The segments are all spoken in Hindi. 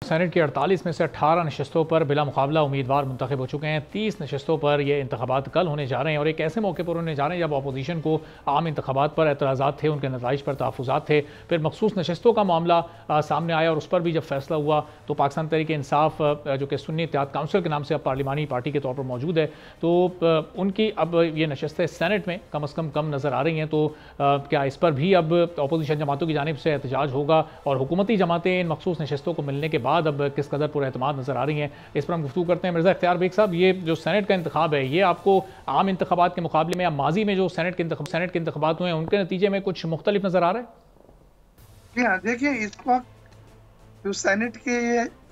सेनेट की 48 में से 18 नशस्तों पर बिला मुकाबला उम्मीदवार मुंतखब हो चुके हैं। 30 नशस्तों पर ये इंतखाबात कल होने जा रहे हैं और एक ऐसे मौके पर होने जा रहे हैं जब अपोजिशन को आम इंतखाबात पर एतराज़ात थे, उनके नताइज पर तहफ़्फ़ुज़ात थे। फिर मखसूस नशस्तों का मामला सामने आया और उस पर भी जब फैसला हुआ तो पाकिस्तान तहरीक इंसाफ जो कि सुन्नी इत्तेहाद काउंसिल के नाम से अब पार्लिमानी पार्टी के तौर पर मौजूद है, तो उनकी अब ये नशस्तें सेनेट में कम अज़ कम नज़र आ रही हैं। तो क्या इस पर भी अब अपोजिशन जमातों की जानिब से एहतजाज होगा और हुकूमती जमातें इन मखसूस नशस्तों को मिलने के बाद अब किस कदर पुरएतमाद नज़र आ रही हैं, इस पर हम गुफ्तगू करते हैं। मिर्ज़ा इख्तियार बेग साहब, ये जो सेनेट का इंतखाब है, ये आपको आम इंतखाबात के मुकाबले में या माजी में जो सेनेट के इंतखाबात हुए हैं उनके नतीजे में कुछ मुख्तलिफ नज़र आ रहा है? हाँ, देखिए इस वक्त जो सेनेट के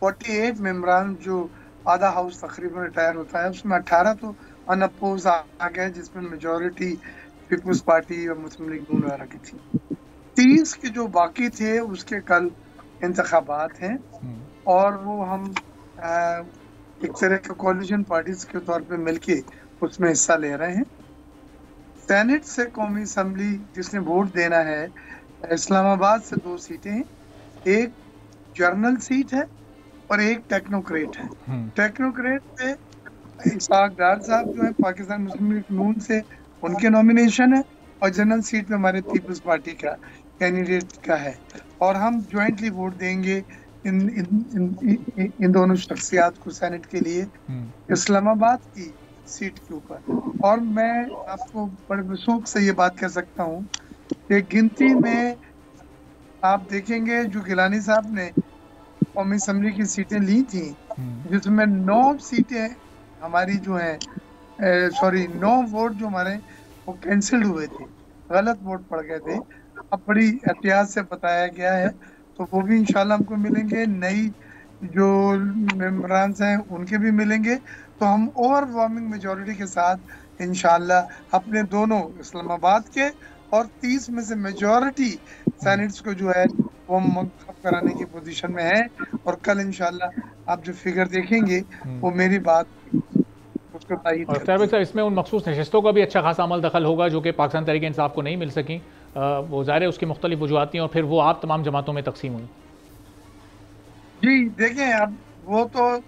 48 मेंबरान, जो आधा हाउस तकरीबन रिटायर होता है, उसमें 18 तो अनअपोज आ गए, जिसमें मेजॉरिटी पीपल्स पार्टी और मुस्लिम लीग नून वगैरह की थी। 30 के जो बाकी थे उसके कल इंतखाबात हैं और वो हम एक तरह के कोलिशन पार्टीज के तौर पे मिलके उसमें हिस्सा ले रहे हैं। सेनेट से कौमी असम्बली जिसने वोट देना है, इस्लामाबाद से 2 सीटें हैं, एक जर्नल सीट है और एक टेक्नोक्रेट है। टेक्नोक्रेट पे इसाक डार साहब जो है पाकिस्तान मुस्लिम लीग नून से, उनके नॉमिनेशन है और जनरल सीट पे हमारे पीपल्स पार्टी का कैंडिडेट का है और हम ज्वाइंटली वोट देंगे इन दोनों शख्सियात को सेनेट के लिए इस्लामाबाद की सीट के ऊपर। और मैं आपको बड़े वसूख से ये बात कह सकता हूँ कि गिनती में आप देखेंगे जो गिलानी साहब ने कौमी असम्बली की सीटें ली थी, जिसमें 9 सीटें हमारी जो है 9 वोट जो हमारे वो कैंसिल्ड हुए थे, गलत वोट पड़ गए थे। अब बड़ी एहतियात से बताया गया है, तो वो भी इंशाल्लाह हमको मिलेंगे। नई जो मेंबरान हैं उनके भी मिलेंगे, तो हम ओवरवेलमिंग मेजॉरिटी के साथ इंशाल्लाह अपने दोनों इस्लामाबाद के और 30 में से मेजॉरिटी सेनेट्स को जो है वो मंतखब कराने की पोजीशन में है। और कल इंशाल्लाह आप जो फिगर देखेंगे वो मेरी बात उसको तायीद और इख्तियार बेग साहब, इसमें उन मखसूस नशस्तों का भी अच्छा खासा अमल दखल होगा जो कि पाकिस्तान तहरीक इंसाफ को नहीं मिल सकी। वो ज़ाहिर है उसकी मुख्तलिफ वजूहात थी और फिर वो आप तमाम जमातों में तकसीम हुई। जी देखिए, अब वो तो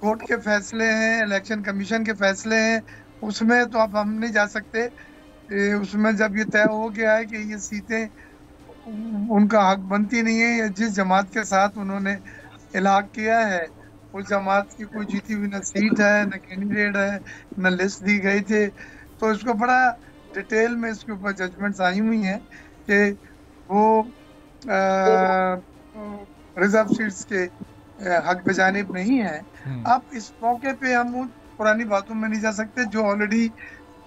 कोर्ट के फैसले हैं, इलेक्शन कमीशन के फैसले हैं, उसमें तो अब हम नहीं जा सकते। उसमें जब ये तय हो गया है कि ये सीटें उनका हक बनती नहीं है, या जिस जमात के साथ उन्होंने इलाक किया है उस जमात की कोई जीती हुई न सीट है, न कैंडिडेट है, न लिस्ट दी गई थी, तो इसको बड़ा डिटेल में इसके ऊपर जजमेंट्स आई हुई हैं कि वो रिजर्व सीट्स के हक बजानिब नहीं है। अब इस मौके पे हम उन पुरानी बातों में नहीं जा सकते जो ऑलरेडी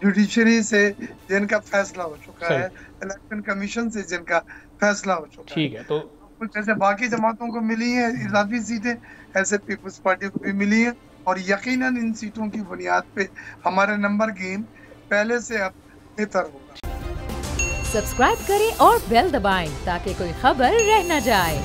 जुडिशरी से जिनका फैसला हो चुका है, इलेक्शन कमीशन से जिनका फैसला हो चुका है। ठीक है, तो कुछ जैसे बाकी जमातों को मिली है इजाफी सीटें, ऐसे पीपल्स पार्टी को भी मिली है और यकीनन इन सीटों की बुनियाद पे हमारे नंबर गेम पहले से अब बेहतर होगा। सब्सक्राइब करें और बेल दबाएं ताकि कोई खबर रह न जाए।